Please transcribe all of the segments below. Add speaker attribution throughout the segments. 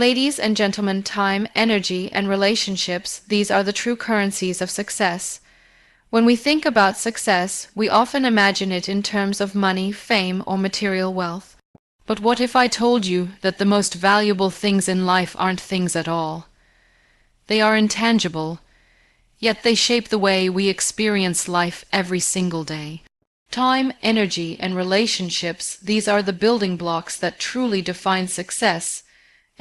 Speaker 1: Ladies and gentlemen, time, energy, and relationships, these are the true currencies of success. When we think about success, we often imagine it in terms of money, fame, or material wealth. But what if I told you that the most valuable things in life aren't things at all? They are intangible, yet they shape the way we experience life every single day. Time, energy, and relationships, these are the building blocks that truly define success,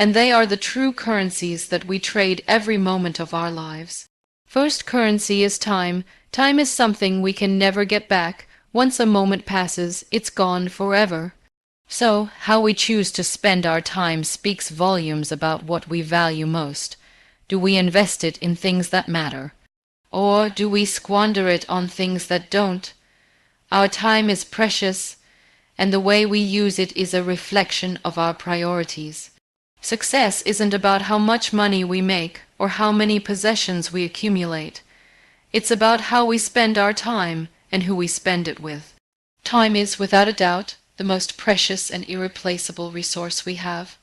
Speaker 1: and they are the true currencies that we trade every moment of our lives. First currency is time. Time is something we can never get back. Once a moment passes, it's gone forever. So, how we choose to spend our time speaks volumes about what we value most. Do we invest it in things that matter? Or do we squander it on things that don't? Our time is precious, and the way we use it is a reflection of our priorities. Success isn't about how much money we make or how many possessions we accumulate. It's about how we spend our time and who we spend it with. Time is, without a doubt, the most precious and irreplaceable resource we have.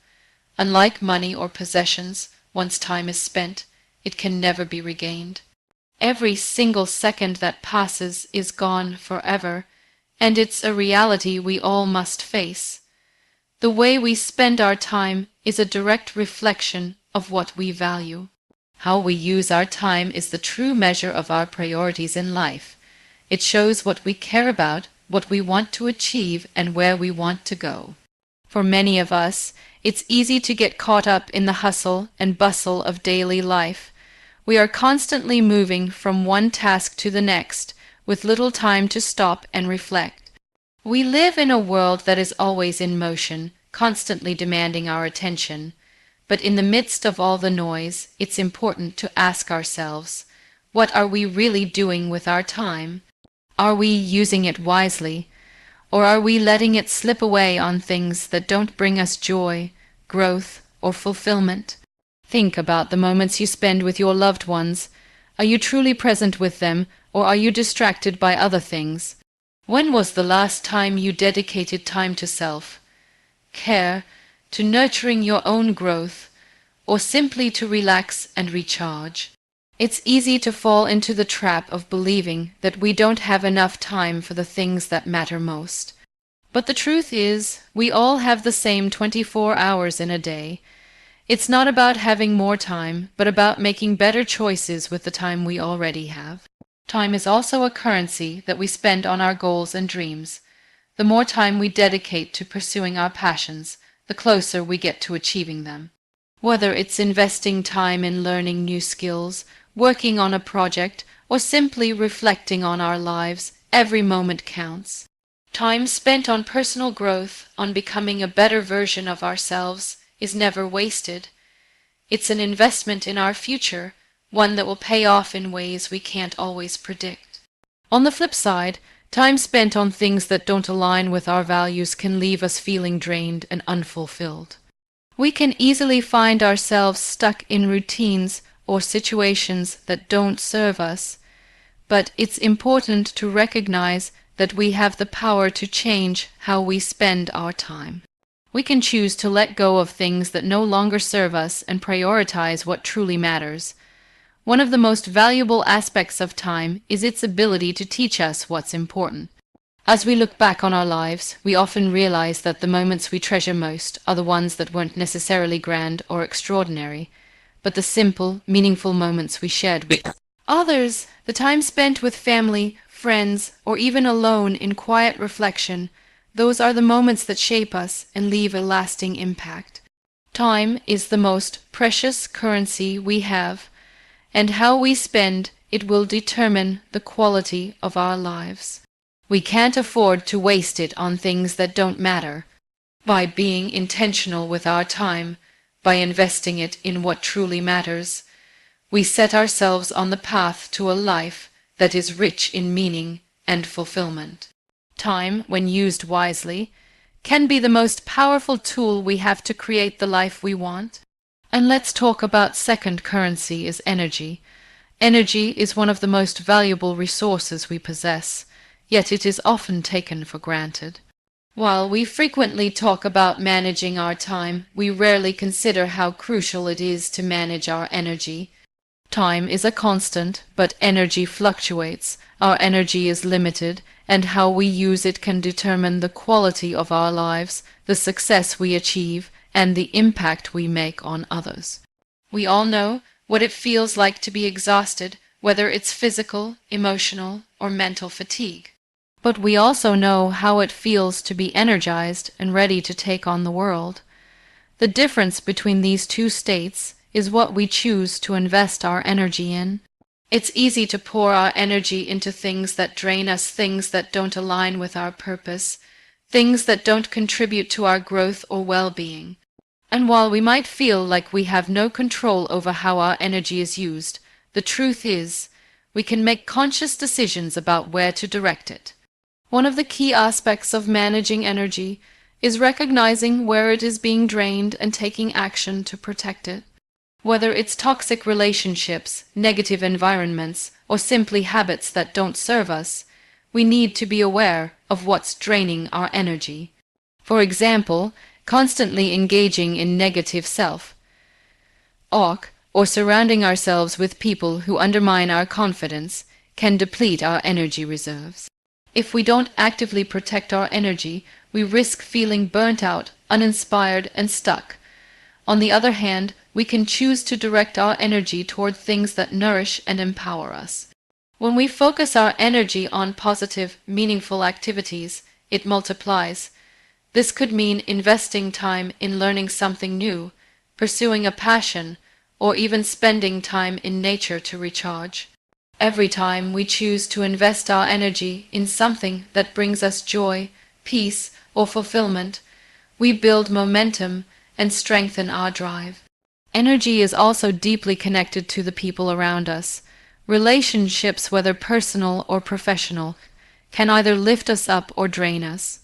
Speaker 1: Unlike money or possessions, once time is spent, it can never be regained. Every single second that passes is gone forever, and it's a reality we all must face. The way we spend our time is a direct reflection of what we value. How we use our time is the true measure of our priorities in life. It shows what we care about, what we want to achieve, and where we want to go. For many of us, it's easy to get caught up in the hustle and bustle of daily life. We are constantly moving from one task to the next, with little time to stop and reflect. We live in a world that is always in motion, constantly demanding our attention. But in the midst of all the noise, it's important to ask ourselves, what are we really doing with our time? Are we using it wisely, or are we letting it slip away on things that don't bring us joy, growth, or fulfillment? Think about the moments you spend with your loved ones. Are you truly present with them, or are you distracted by other things? When was the last time you dedicated time to self, care, to nurturing your own growth, or simply to relax and recharge? It's easy to fall into the trap of believing that we don't have enough time for the things that matter most. But the truth is, we all have the same 24 hours in a day. It's not about having more time, but about making better choices with the time we already have. Time is also a currency that we spend on our goals and dreams. The more time we dedicate to pursuing our passions, the closer we get to achieving them. Whether it's investing time in learning new skills, working on a project, or simply reflecting on our lives, every moment counts. Time spent on personal growth, on becoming a better version of ourselves, is never wasted. It's an investment in our future, one that will pay off in ways we can't always predict. On the flip side, time spent on things that don't align with our values can leave us feeling drained and unfulfilled. We can easily find ourselves stuck in routines or situations that don't serve us, but it's important to recognize that we have the power to change how we spend our time. We can choose to let go of things that no longer serve us and prioritize what truly matters. One of the most valuable aspects of time is its ability to teach us what's important. As we look back on our lives, we often realize that the moments we treasure most are the ones that weren't necessarily grand or extraordinary, but the simple, meaningful moments we shared with others. The time spent with family, friends, or even alone in quiet reflection, those are the moments that shape us and leave a lasting impact. Time is the most precious currency we have, and how we spend it will determine the quality of our lives. We can't afford to waste it on things that don't matter. By being intentional with our time, by investing it in what truly matters, we set ourselves on the path to a life that is rich in meaning and fulfillment. Time, when used wisely, can be the most powerful tool we have to create the life we want. And let's talk about second currency is energy. Energy is one of the most valuable resources we possess, yet it is often taken for granted. While we frequently talk about managing our time, we rarely consider how crucial it is to manage our energy. Time is a constant, but energy fluctuates. Our energy is limited, and how we use it can determine the quality of our lives, the success we achieve, and the impact we make on others. We all know what it feels like to be exhausted, whether it's physical, emotional, or mental fatigue. But we also know how it feels to be energized and ready to take on the world. The difference between these two states is what we choose to invest our energy in. It's easy to pour our energy into things that drain us, things that don't align with our purpose, things that don't contribute to our growth or well-being. And while we might feel like we have no control over how our energy is used, the truth is, we can make conscious decisions about where to direct it. One of the key aspects of managing energy is recognizing where it is being drained and taking action to protect it. Whether it's toxic relationships, negative environments, or simply habits that don't serve us, we need to be aware of what's draining our energy. For example, constantly engaging in negative self-talk or surrounding ourselves with people who undermine our confidence can deplete our energy reserves. If we don't actively protect our energy, we risk feeling burnt out, uninspired, and stuck. On the other hand, we can choose to direct our energy toward things that nourish and empower us. When we focus our energy on positive, meaningful activities, it multiplies. This could mean investing time in learning something new, pursuing a passion, or even spending time in nature to recharge. Every time we choose to invest our energy in something that brings us joy, peace, or fulfillment, we build momentum and strengthen our drive. Energy is also deeply connected to the people around us. Relationships, whether personal or professional, can either lift us up or drain us.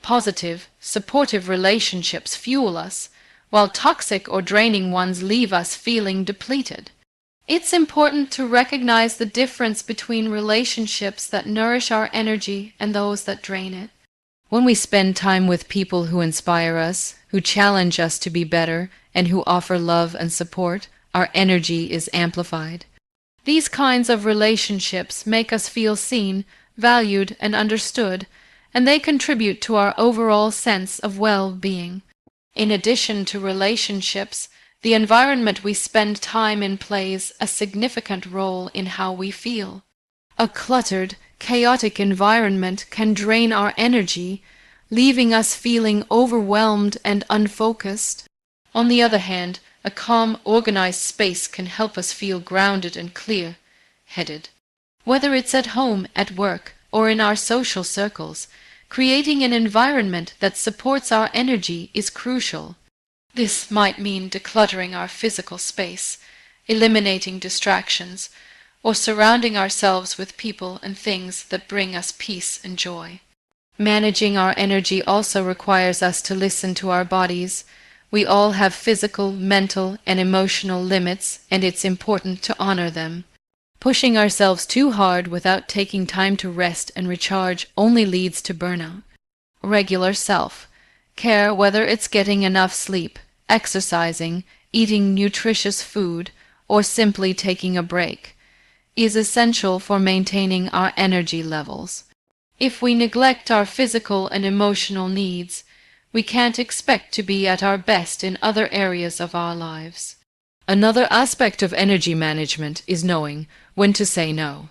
Speaker 1: Positive, supportive relationships fuel us, while toxic or draining ones leave us feeling depleted. It's important to recognize the difference between relationships that nourish our energy and those that drain it. When we spend time with people who inspire us, who challenge us to be better, and who offer love and support, our energy is amplified. These kinds of relationships make us feel seen, valued, and understood, and they contribute to our overall sense of well-being. In addition to relationships, the environment we spend time in plays a significant role in how we feel. A cluttered, chaotic environment can drain our energy, leaving us feeling overwhelmed and unfocused. On the other hand, a calm, organized space can help us feel grounded and clear-headed. Whether it's at home, at work, or in our social circles, creating an environment that supports our energy is crucial. This might mean decluttering our physical space, eliminating distractions, or surrounding ourselves with people and things that bring us peace and joy. Managing our energy also requires us to listen to our bodies. We all have physical, mental, and emotional limits, and it's important to honor them. Pushing ourselves too hard without taking time to rest and recharge only leads to burnout. Regular self-care, whether it's getting enough sleep, exercising, eating nutritious food, or simply taking a break, is essential for maintaining our energy levels. If we neglect our physical and emotional needs, we can't expect to be at our best in other areas of our lives. Another aspect of energy management is knowing when to say no.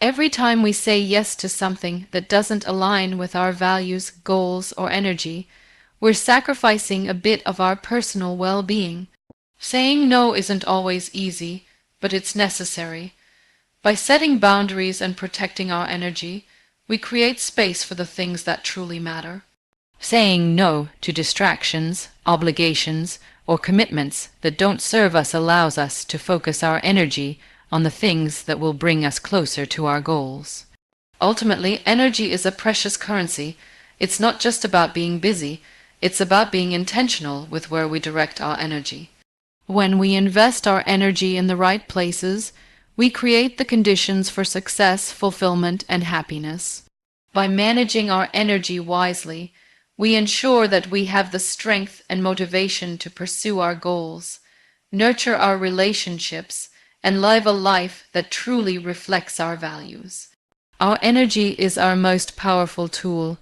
Speaker 1: Every time we say yes to something that doesn't align with our values, goals, or energy, we're sacrificing a bit of our personal well-being. Saying no isn't always easy, but it's necessary. By setting boundaries and protecting our energy, we create space for the things that truly matter. Saying no to distractions, obligations, or commitments that don't serve us allows us to focus our energy on the things that will bring us closer to our goals. Ultimately, energy is a precious currency. It's not just about being busy, it's about being intentional with where we direct our energy. When we invest our energy in the right places, we create the conditions for success, fulfillment, and happiness. By managing our energy wisely, We ensure that we have the strength and motivation to pursue our goals, nurture our relationships, and live a life that truly reflects our values. Our energy is our most powerful tool,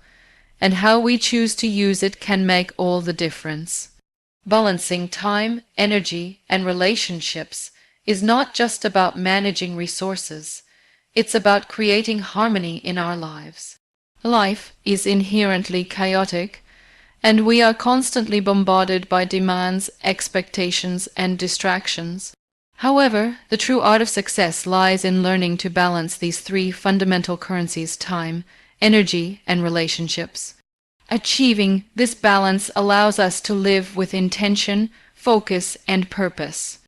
Speaker 1: and how we choose to use it can make all the difference. Balancing time, energy, and relationships is not just about managing resources, it's about creating harmony in our lives. Life is inherently chaotic, and we are constantly bombarded by demands, expectations, and distractions. However, the true art of success lies in learning to balance these three fundamental currencies: time, energy, and relationships. Achieving this balance allows us to live with intention, focus, and purpose.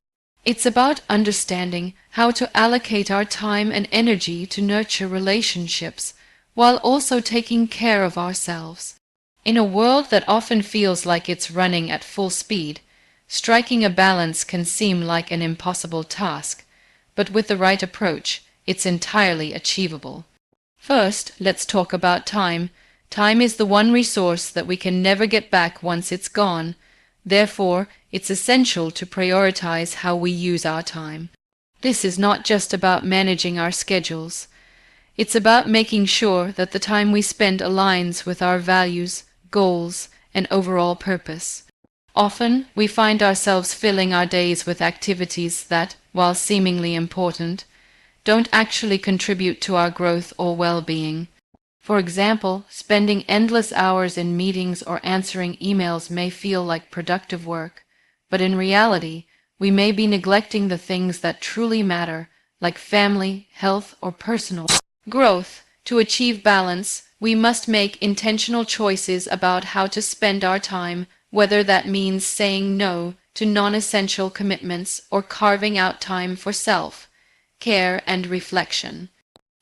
Speaker 1: It's about understanding how to allocate our time and energy to nurture relationships while also taking care of ourselves. In a world that often feels like it's running at full speed, striking a balance can seem like an impossible task, but with the right approach, it's entirely achievable. First, let's talk about time. Time is the one resource that we can never get back once it's gone. Therefore, it's essential to prioritize how we use our time. This is not just about managing our schedules. It's about making sure that the time we spend aligns with our values, goals, and overall purpose. Often, we find ourselves filling our days with activities that, while seemingly important, don't actually contribute to our growth or well-being. For example, spending endless hours in meetings or answering emails may feel like productive work, but in reality, we may be neglecting the things that truly matter, like family, health, or personal growth. To achieve balance, we must make intentional choices about how to spend our time, whether that means saying no to non-essential commitments or carving out time for self-care and reflection.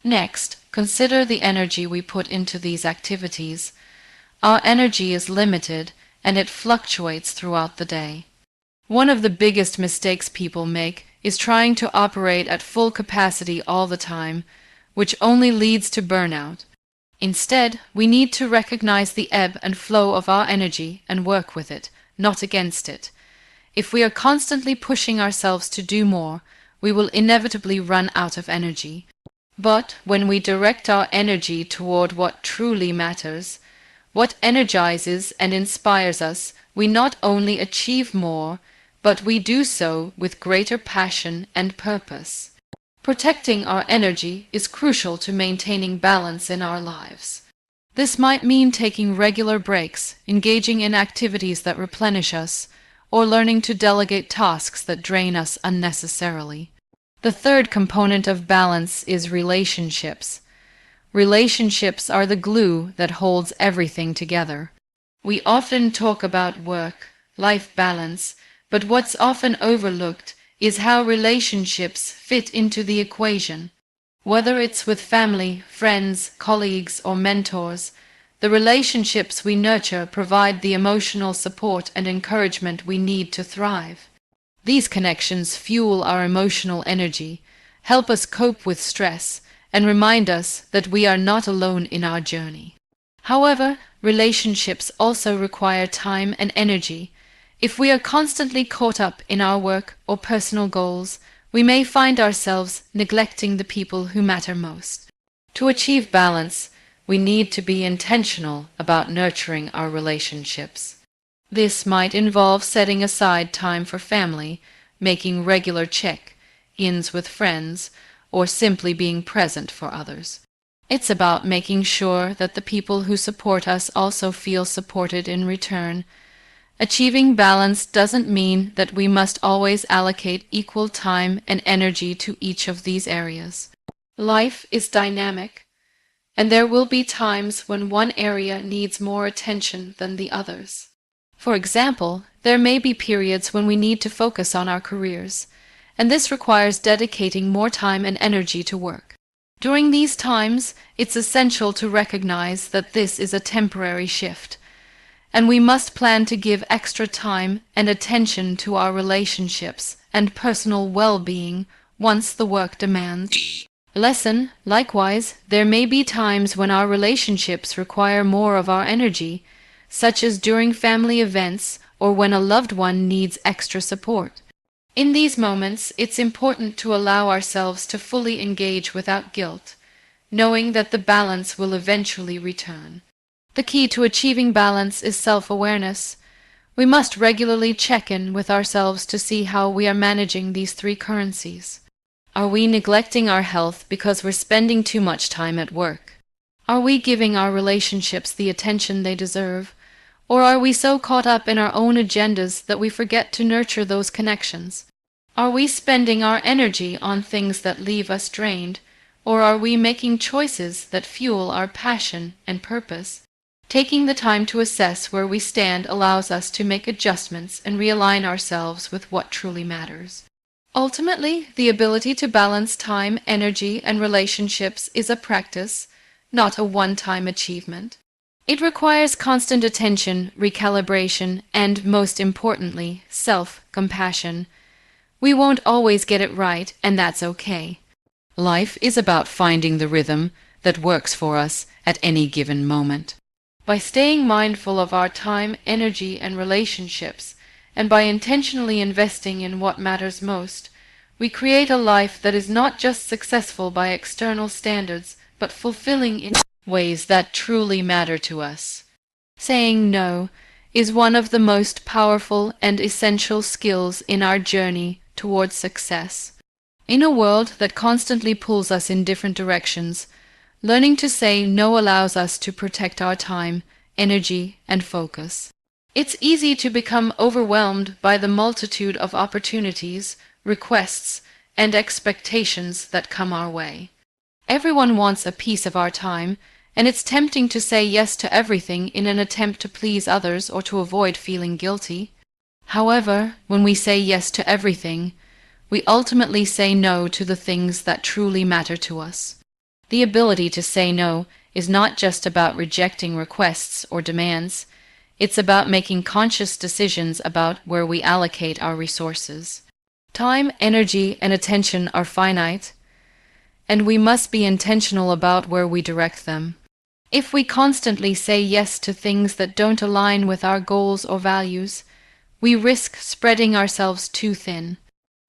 Speaker 1: Next, consider the energy we put into these activities. Our energy is limited, and it fluctuates throughout the day. One of the biggest mistakes people make is trying to operate at full capacity all the time, which only leads to burnout. Instead, we need to recognize the ebb and flow of our energy and work with it, not against it. If we are constantly pushing ourselves to do more, we will inevitably run out of energy. But when we direct our energy toward what truly matters, what energizes and inspires us, we not only achieve more, but we do so with greater passion and purpose. Protecting our energy is crucial to maintaining balance in our lives. This might mean taking regular breaks, engaging in activities that replenish us, or learning to delegate tasks that drain us unnecessarily. The third component of balance is relationships. Relationships are the glue that holds everything together. We often talk about work-life balance, but what's often overlooked is how relationships fit into the equation. Whether it's with family, friends, colleagues, or mentors, the relationships we nurture provide the emotional support and encouragement we need to thrive. These connections fuel our emotional energy, help us cope with stress, and remind us that we are not alone in our journey. However, relationships also require time and energy. If we are constantly caught up in our work or personal goals, we may find ourselves neglecting the people who matter most. To achieve balance, we need to be intentional about nurturing our relationships. This might involve setting aside time for family, making regular check-ins with friends, or simply being present for others. It's about making sure that the people who support us also feel supported in return. Achieving balance doesn't mean that we must always allocate equal time and energy to each of these areas. Life is dynamic, and there will be times when one area needs more attention than the others. For example, there may be periods when we need to focus on our careers, and this requires dedicating more time and energy to work. During these times, it's essential to recognize that this is a temporary shift, and we must plan to give extra time and attention to our relationships and personal well-being once the work demands. Likewise, there may be times when our relationships require more of our energy, such as during family events or when a loved one needs extra support. In these moments, it's important to allow ourselves to fully engage without guilt, knowing that the balance will eventually return. The key to achieving balance is self-awareness. We must regularly check in with ourselves to see how we are managing these three currencies. Are we neglecting our health because we're spending too much time at work? Are we giving our relationships the attention they deserve? Or are we so caught up in our own agendas that we forget to nurture those connections? Are we spending our energy on things that leave us drained? Or are we making choices that fuel our passion and purpose? Taking the time to assess where we stand allows us to make adjustments and realign ourselves with what truly matters. Ultimately, the ability to balance time, energy, and relationships is a practice, not a one-time achievement. It requires constant attention, recalibration, and, most importantly, self-compassion. We won't always get it right, and that's okay. Life is about finding the rhythm that works for us at any given moment. By staying mindful of our time, energy, and relationships, and by intentionally investing in what matters most, we create a life that is not just successful by external standards, but fulfilling in ways that truly matter to us. Saying no is one of the most powerful and essential skills in our journey towards success. In a world that constantly pulls us in different directions, learning to say no allows us to protect our time, energy, and focus. It's easy to become overwhelmed by the multitude of opportunities, requests, and expectations that come our way. Everyone wants a piece of our time, and it's tempting to say yes to everything in an attempt to please others or to avoid feeling guilty. However, when we say yes to everything, we ultimately say no to the things that truly matter to us. The ability to say no is not just about rejecting requests or demands, it's about making conscious decisions about where we allocate our resources. Time, energy, and attention are finite, and we must be intentional about where we direct them. If we constantly say yes to things that don't align with our goals or values, we risk spreading ourselves too thin.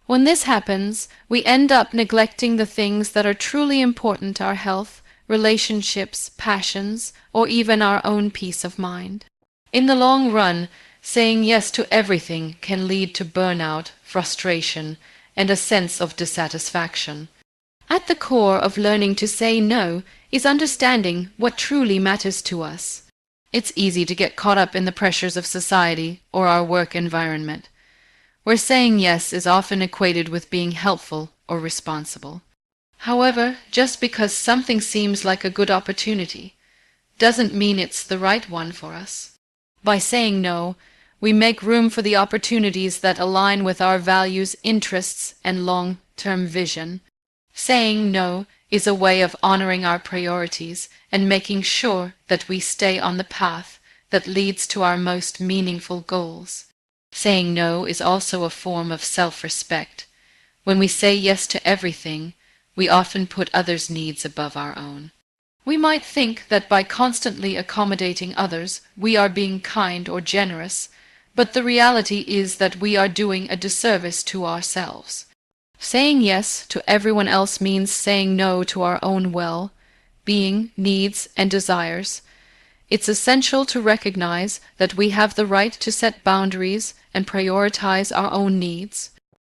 Speaker 1: When this happens, we end up neglecting the things that are truly important to our health, relationships, passions, or even our own peace of mind. In the long run, saying yes to everything can lead to burnout, frustration, and a sense of dissatisfaction. At the core of learning to say no is understanding what truly matters to us. It's easy to get caught up in the pressures of society or our work environment, where saying yes is often equated with being helpful or responsible. However, just because something seems like a good opportunity doesn't mean it's the right one for us. By saying no, we make room for the opportunities that align with our values, interests, and long-term vision. Saying no is a way of honoring our priorities and making sure that we stay on the path that leads to our most meaningful goals. Saying no is also a form of self-respect. When we say yes to everything, we often put others' needs above our own. We might think that by constantly accommodating others, we are being kind or generous, but the reality is that we are doing a disservice to ourselves. Saying yes to everyone else means saying no to our own well-being, needs, and desires. It's essential to recognize that we have the right to set boundaries and prioritize our own needs.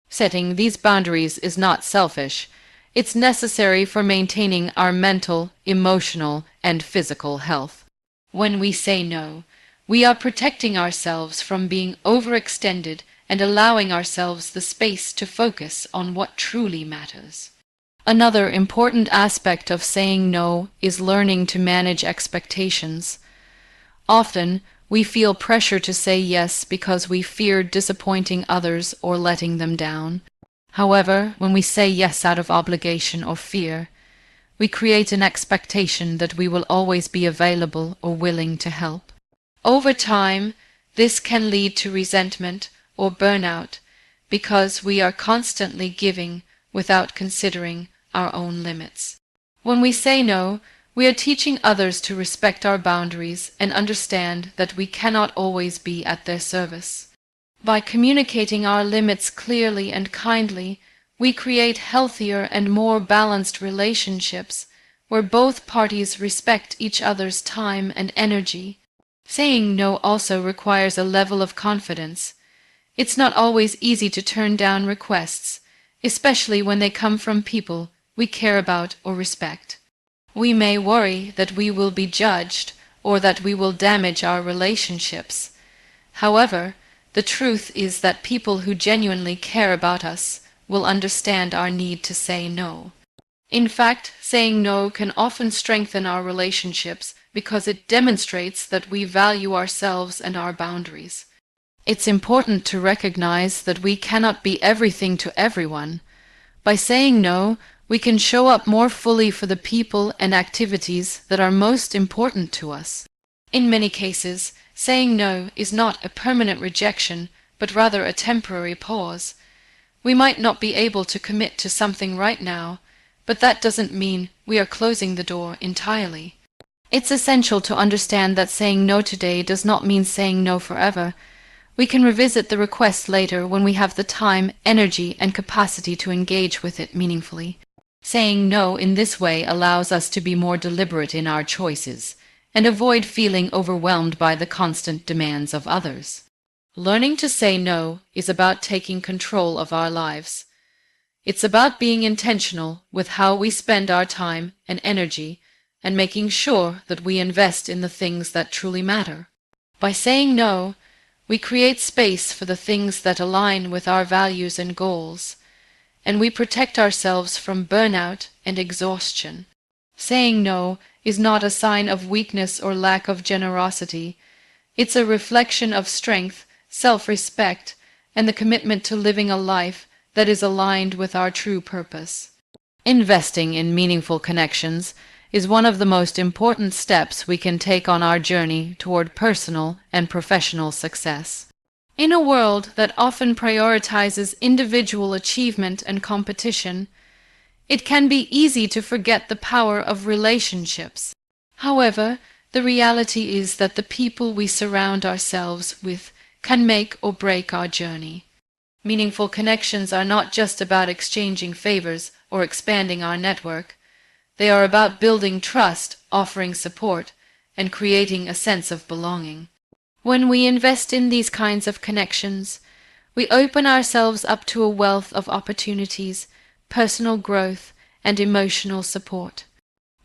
Speaker 1: Setting these boundaries is not selfish. It's necessary for maintaining our mental, emotional, and physical health. When we say no, we are protecting ourselves from being overextended and allowing ourselves the space to focus on what truly matters. Another important aspect of saying no is learning to manage expectations. Often, we feel pressure to say yes because we fear disappointing others or letting them down. However, when we say yes out of obligation or fear, we create an expectation that we will always be available or willing to help. Over time, this can lead to resentment or burnout because we are constantly giving without considering our own limits. When we say no, We are teaching others to respect our boundaries and understand that we cannot always be at their service. By communicating our limits clearly and kindly, we create healthier and more balanced relationships where both parties respect each other's time and energy. Saying no also requires a level of confidence. It's not always easy to turn down requests, especially when they come from people we care about or respect. We may worry that we will be judged or that we will damage our relationships. However, the truth is that people who genuinely care about us will understand our need to say no. In fact, saying no can often strengthen our relationships because it demonstrates that we value ourselves and our boundaries. It's important to recognize that we cannot be everything to everyone. By saying no, we can show up more fully for the people and activities that are most important to us. In many cases, saying no is not a permanent rejection, but rather a temporary pause. We might not be able to commit to something right now, but that doesn't mean we are closing the door entirely. It's essential to understand that saying no today does not mean saying no forever. We can revisit the request later when we have the time, energy, and capacity to engage with it meaningfully. Saying no in this way allows us to be more deliberate in our choices and avoid feeling overwhelmed by the constant demands of others. Learning to say no is about taking control of our lives. It's about being intentional with how we spend our time and energy and making sure that we invest in the things that truly matter. By saying no, we create space for the things that align with our values and goals, and we protect ourselves from burnout and exhaustion. Saying no is not a sign of weakness or lack of generosity. It's a reflection of strength, self-respect, and the commitment to living a life that is aligned with our true purpose. Investing in meaningful connections is one of the most important steps we can take on our journey toward personal and professional success. In a world that often prioritizes individual achievement and competition, it can be easy to forget the power of relationships. However, the reality is that the people we surround ourselves with can make or break our journey. Meaningful connections are not just about exchanging favors or expanding our network. They are about building trust, offering support, and creating a sense of belonging. When we invest in these kinds of connections, we open ourselves up to a wealth of opportunities, personal growth, and emotional support.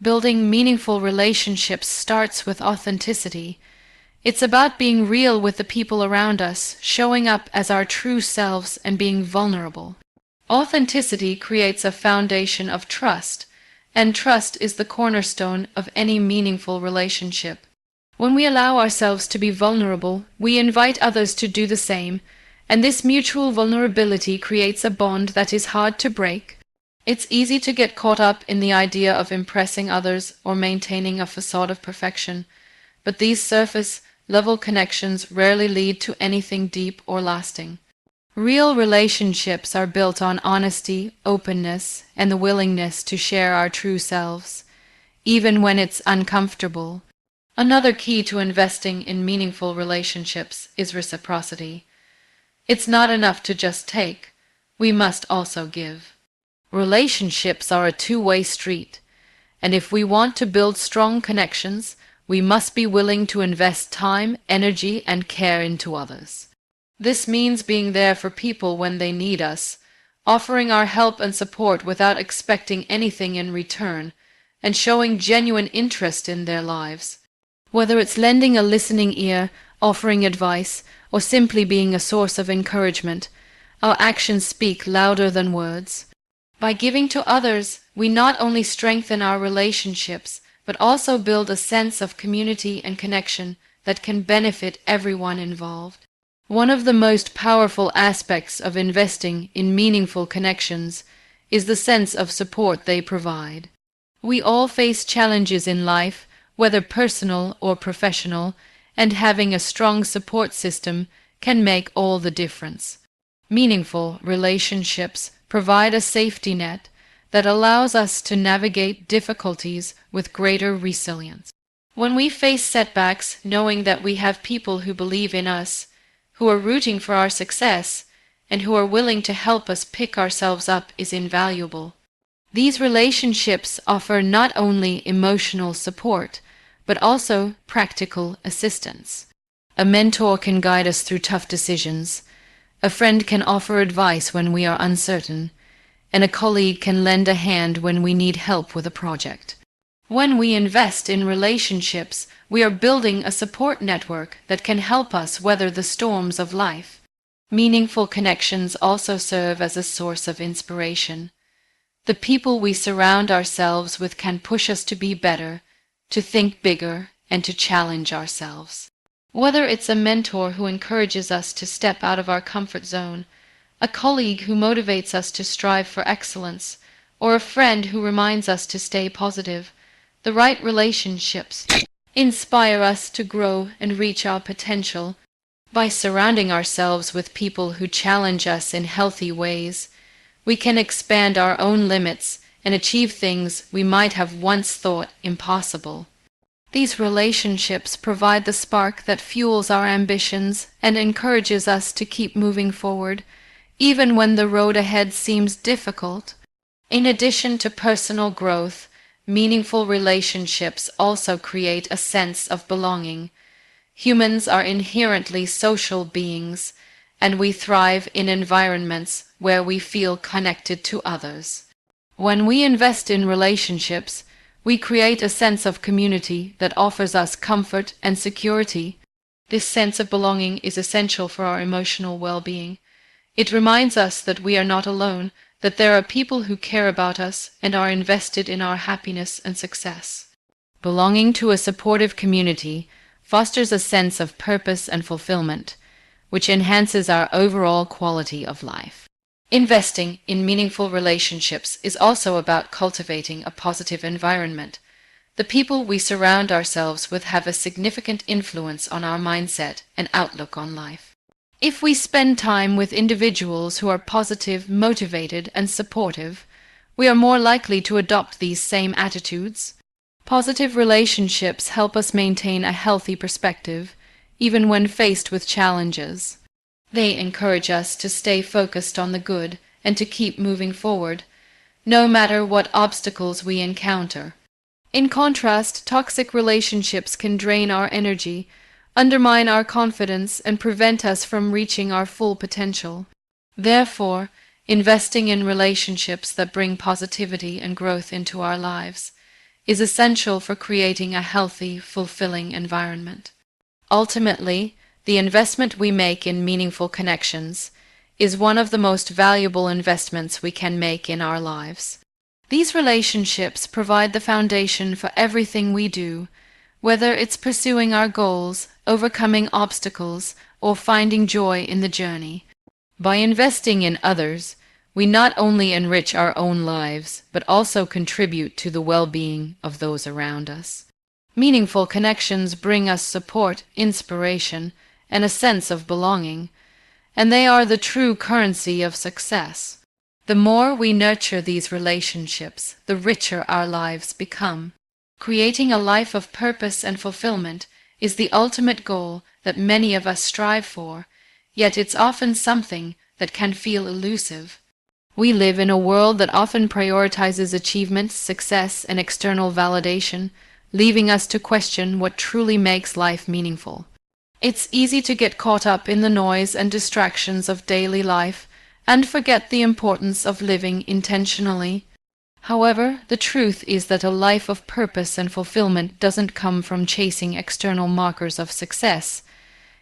Speaker 1: Building meaningful relationships starts with authenticity. It's about being real with the people around us, showing up as our true selves and being vulnerable. Authenticity creates a foundation of trust, and trust is the cornerstone of any meaningful relationship. When we allow ourselves to be vulnerable, we invite others to do the same, and this mutual vulnerability creates a bond that is hard to break. It's easy to get caught up in the idea of impressing others or maintaining a facade of perfection, but these surface-level connections rarely lead to anything deep or lasting. Real relationships are built on honesty, openness, and the willingness to share our true selves, even when it's uncomfortable. Another key to investing in meaningful relationships is reciprocity. It's not enough to just take. We must also give. Relationships are a two-way street, and if we want to build strong connections, we must be willing to invest time, energy, and care into others. This means being there for people when they need us, offering our help and support without expecting anything in return, and showing genuine interest in their lives. Whether it's lending a listening ear, offering advice, or simply being a source of encouragement, our actions speak louder than words. By giving to others, we not only strengthen our relationships, but also build a sense of community and connection that can benefit everyone involved. One of the most powerful aspects of investing in meaningful connections is the sense of support they provide. We all face challenges in life, whether personal or professional, and having a strong support system can make all the difference. Meaningful relationships provide a safety net, that allows us to navigate difficulties with greater resilience. When we face setbacks, knowing that we have people who believe in us, who are rooting for our success, and who are willing to help us pick ourselves up is invaluable. These relationships offer not only emotional support, but also practical assistance. A mentor can guide us through tough decisions, a friend can offer advice when we are uncertain, and a colleague can lend a hand when we need help with a project. When we invest in relationships, we are building a support network that can help us weather the storms of life. Meaningful connections also serve as a source of inspiration. The people we surround ourselves with can push us to be better, to think bigger, and to challenge ourselves. Whether it's a mentor who encourages us to step out of our comfort zone, a colleague who motivates us to strive for excellence, or a friend who reminds us to stay positive, the right relationships inspire us to grow and reach our potential. By surrounding ourselves with people who challenge us in healthy ways, we can expand our own limits and achieve things we might have once thought impossible. These relationships provide the spark that fuels our ambitions and encourages us to keep moving forward, even when the road ahead seems difficult. In addition to personal growth, meaningful relationships also create a sense of belonging. Humans are inherently social beings, and we thrive in environments where we feel connected to others. When we invest in relationships, we create a sense of community that offers us comfort and security. This sense of belonging is essential for our emotional well-being. It reminds us that we are not alone, that there are people who care about us and are invested in our happiness and success. Belonging to a supportive community fosters a sense of purpose and fulfillment, which enhances our overall quality of life. Investing in meaningful relationships is also about cultivating a positive environment. The people we surround ourselves with have a significant influence on our mindset and outlook on life. If we spend time with individuals who are positive, motivated, and supportive, we are more likely to adopt these same attitudes. Positive relationships help us maintain a healthy perspective, even when faced with challenges. They encourage us to stay focused on the good and to keep moving forward, no matter what obstacles we encounter. In contrast, toxic relationships can drain our energy, undermine our confidence, and prevent us from reaching our full potential. Therefore, investing in relationships that bring positivity and growth into our lives is essential for creating a healthy, fulfilling environment. Ultimately, the investment we make in meaningful connections is one of the most valuable investments we can make in our lives. These relationships provide the foundation for everything we do, whether it's pursuing our goals, overcoming obstacles, or finding joy in the journey. By investing in others, we not only enrich our own lives, but also contribute to the well-being of those around us. Meaningful connections bring us support, inspiration, and a sense of belonging, and they are the true currency of success. The more we nurture these relationships, the richer our lives become. Creating a life of purpose and fulfillment is the ultimate goal that many of us strive for, yet it's often something that can feel elusive. We live in a world that often prioritizes achievement, success, and external validation, leaving us to question what truly makes life meaningful. It's easy to get caught up in the noise and distractions of daily life and forget the importance of living intentionally. However, the truth is that a life of purpose and fulfillment doesn't come from chasing external markers of success.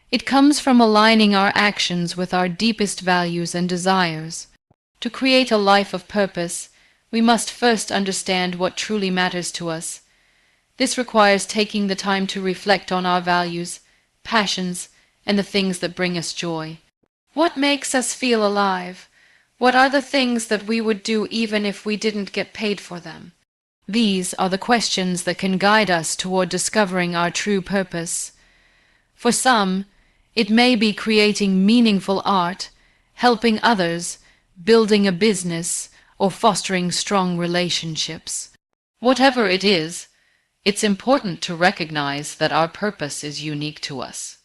Speaker 1: It comes from aligning our actions with our deepest values and desires. To create a life of purpose, we must first understand what truly matters to us. This requires taking the time to reflect on our values, passions, and the things that bring us joy. What makes us feel alive? What are the things that we would do even if we didn't get paid for them? These are the questions that can guide us toward discovering our true purpose. For some, it may be creating meaningful art, helping others, building a business, or fostering strong relationships. Whatever it is, it's important to recognize that our purpose is unique to us.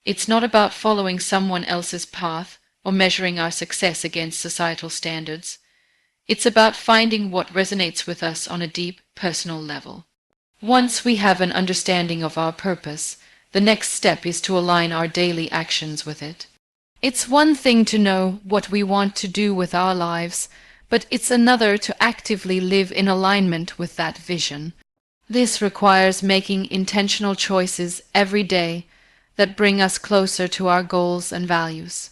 Speaker 1: It's not about following someone else's path or measuring our success against societal standards. It's about finding what resonates with us on a deep, personal level. Once we have an understanding of our purpose, the next step is to align our daily actions with it. It's one thing to know what we want to do with our lives, but it's another to actively live in alignment with that vision. This requires making intentional choices every day that bring us closer to our goals and values.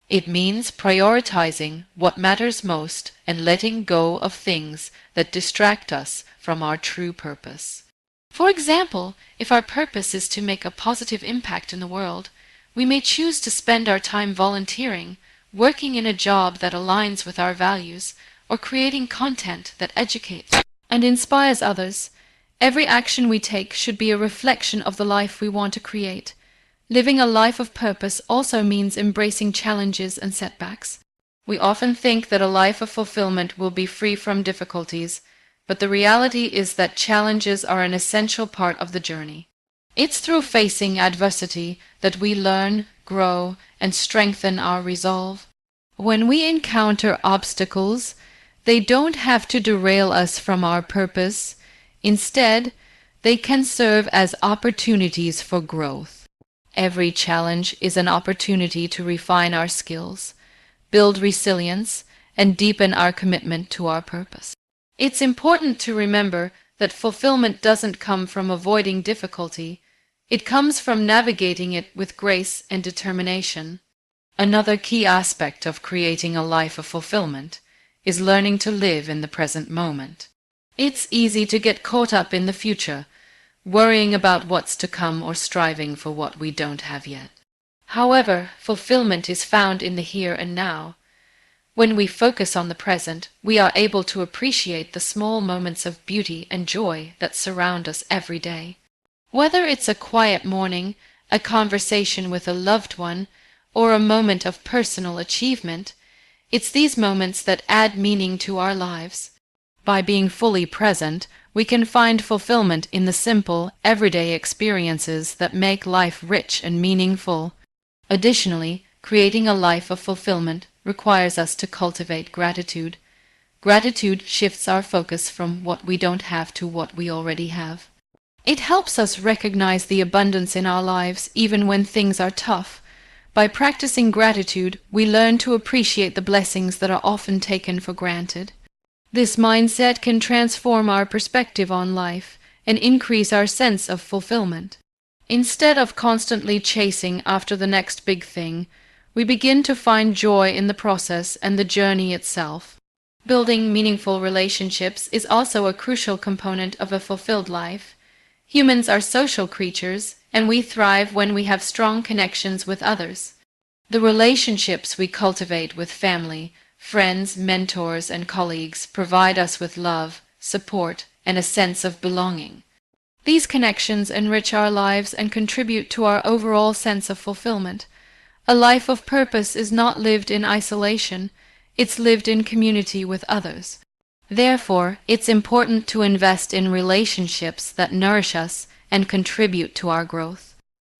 Speaker 1: It means prioritizing what matters most and letting go of things that distract us from our true purpose. For example, if our purpose is to make a positive impact in the world, we may choose to spend our time volunteering, working in a job that aligns with our values, or creating content that educates and inspires others. Every action we take should be a reflection of the life we want to create. Living a life of purpose also means embracing challenges and setbacks. We often think that a life of fulfillment will be free from difficulties, but the reality is that challenges are an essential part of the journey. It's through facing adversity that we learn, grow, and strengthen our resolve. When we encounter obstacles, they don't have to derail us from our purpose. Instead, they can serve as opportunities for growth. Every challenge is an opportunity to refine our skills, build resilience, and deepen our commitment to our purpose. It's important to remember that fulfillment doesn't come from avoiding difficulty. It comes from navigating it with grace and determination. Another key aspect of creating a life of fulfillment is learning to live in the present moment. It's easy to get caught up in the future, worrying about what's to come or striving for what we don't have yet. However, fulfillment is found in the here and now. When we focus on the present, we are able to appreciate the small moments of beauty and joy that surround us every day. Whether it's a quiet morning, a conversation with a loved one, or a moment of personal achievement, it's these moments that add meaning to our lives. By being fully present, we can find fulfillment in the simple, everyday experiences that make life rich and meaningful. Additionally, creating a life of fulfillment requires us to cultivate gratitude. Gratitude shifts our focus from what we don't have to what we already have. It helps us recognize the abundance in our lives even when things are tough. By practicing gratitude, we learn to appreciate the blessings that are often taken for granted. This mindset can transform our perspective on life and increase our sense of fulfillment. Instead of constantly chasing after the next big thing, we begin to find joy in the process and the journey itself. Building meaningful relationships is also a crucial component of a fulfilled life. Humans are social creatures, and we thrive when we have strong connections with others. The relationships we cultivate with family, friends, mentors, and colleagues provide us with love, support, and a sense of belonging. These connections enrich our lives and contribute to our overall sense of fulfillment. A life of purpose is not lived in isolation, it's lived in community with others. Therefore, it's important to invest in relationships that nourish us and contribute to our growth.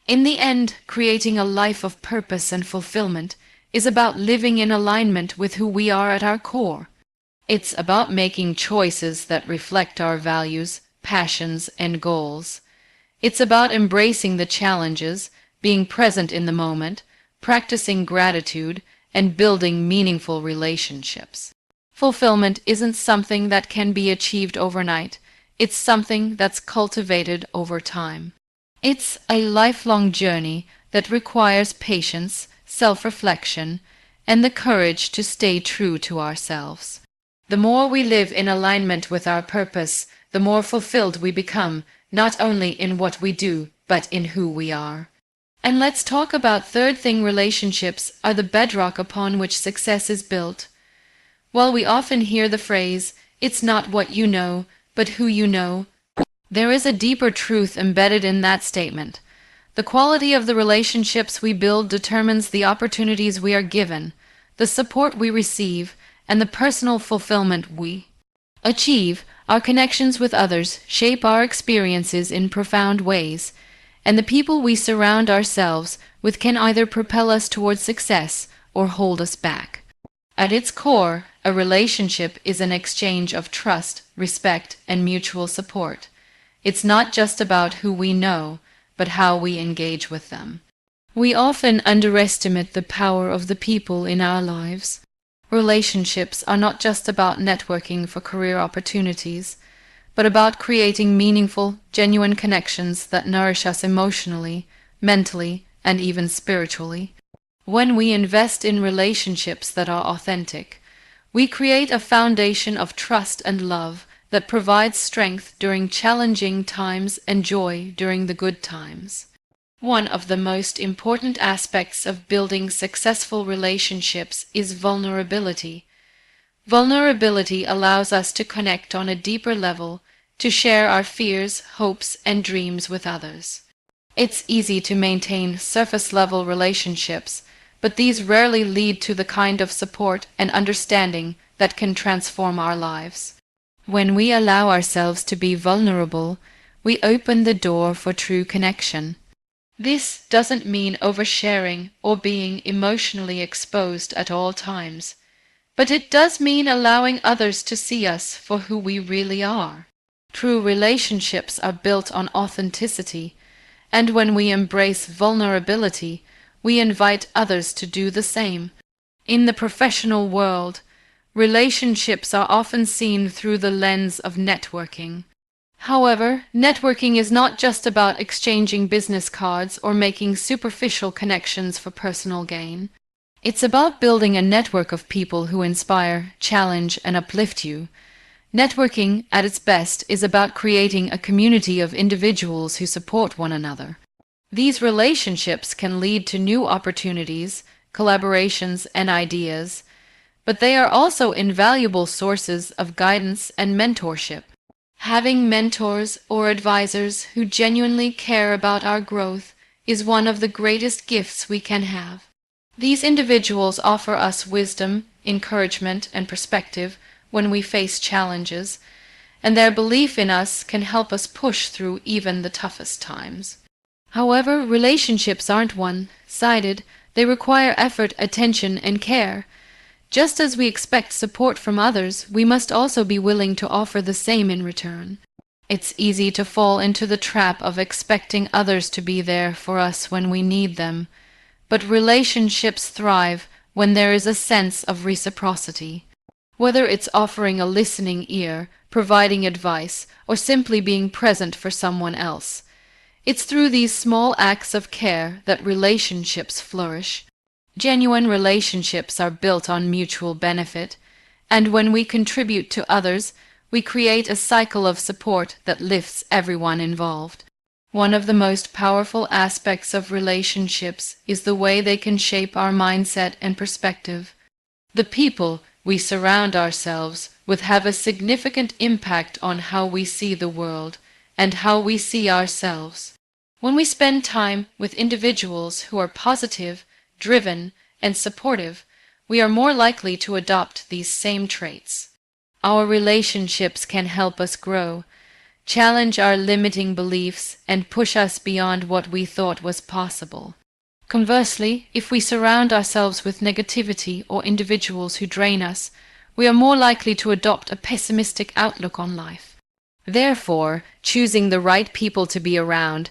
Speaker 1: In the end, creating a life of purpose and fulfillment is about living in alignment with who we are at our core. It's about making choices that reflect our values, passions, and goals. It's about embracing the challenges, being present in the moment, practicing gratitude, and building meaningful relationships. Fulfillment isn't something that can be achieved overnight. It's something that's cultivated over time. It's a lifelong journey that requires patience, self-reflection, and the courage to stay true to ourselves. The more we live in alignment with our purpose, the more fulfilled we become, not only in what we do, but in who we are. And let's talk about third thing. Relationships are the bedrock upon which success is built. While we often hear the phrase, "It's not what you know, but who you know," there is a deeper truth embedded in that statement. The quality of the relationships we build determines the opportunities we are given, the support we receive, and the personal fulfillment we achieve. Our connections with others shape our experiences in profound ways, and the people we surround ourselves with can either propel us towards success or hold us back. At its core, a relationship is an exchange of trust, respect, and mutual support. It's not just about who we know, but how we engage with them. We often underestimate the power of the people in our lives. Relationships are not just about networking for career opportunities, but about creating meaningful, genuine connections that nourish us emotionally, mentally, and even spiritually. When we invest in relationships that are authentic, we create a foundation of trust and love that provides strength during challenging times and joy during the good times. One of the most important aspects of building successful relationships is vulnerability. Vulnerability allows us to connect on a deeper level, to share our fears, hopes, and dreams with others. It's easy to maintain surface-level relationships, but these rarely lead to the kind of support and understanding that can transform our lives. When we allow ourselves to be vulnerable, we open the door for true connection. This doesn't mean oversharing or being emotionally exposed at all times, but it does mean allowing others to see us for who we really are. True relationships are built on authenticity, and when we embrace vulnerability, we invite others to do the same. In the professional world, relationships are often seen through the lens of networking. However, networking is not just about exchanging business cards or making superficial connections for personal gain. It's about building a network of people who inspire, challenge, and uplift you. Networking, at its best, is about creating a community of individuals who support one another. These relationships can lead to new opportunities, collaborations, and ideas, but they are also invaluable sources of guidance and mentorship. Having mentors or advisors who genuinely care about our growth is one of the greatest gifts we can have. These individuals offer us wisdom, encouragement, and perspective when we face challenges, and their belief in us can help us push through even the toughest times. However, relationships aren't one-sided. They require effort, attention, and care. Just as we expect support from others, we must also be willing to offer the same in return. It's easy to fall into the trap of expecting others to be there for us when we need them, but relationships thrive when there is a sense of reciprocity. Whether it's offering a listening ear, providing advice, or simply being present for someone else, it's through these small acts of care that relationships flourish. Genuine relationships are built on mutual benefit, and when we contribute to others, we create a cycle of support that lifts everyone involved. One of the most powerful aspects of relationships is the way they can shape our mindset and perspective. The people we surround ourselves with have a significant impact on how we see the world and how we see ourselves. When we spend time with individuals who are positive, driven, and supportive, we are more likely to adopt these same traits. Our relationships can help us grow, challenge our limiting beliefs, and push us beyond what we thought was possible. Conversely, if we surround ourselves with negativity or individuals who drain us, we are more likely to adopt a pessimistic outlook on life. Therefore, choosing the right people to be around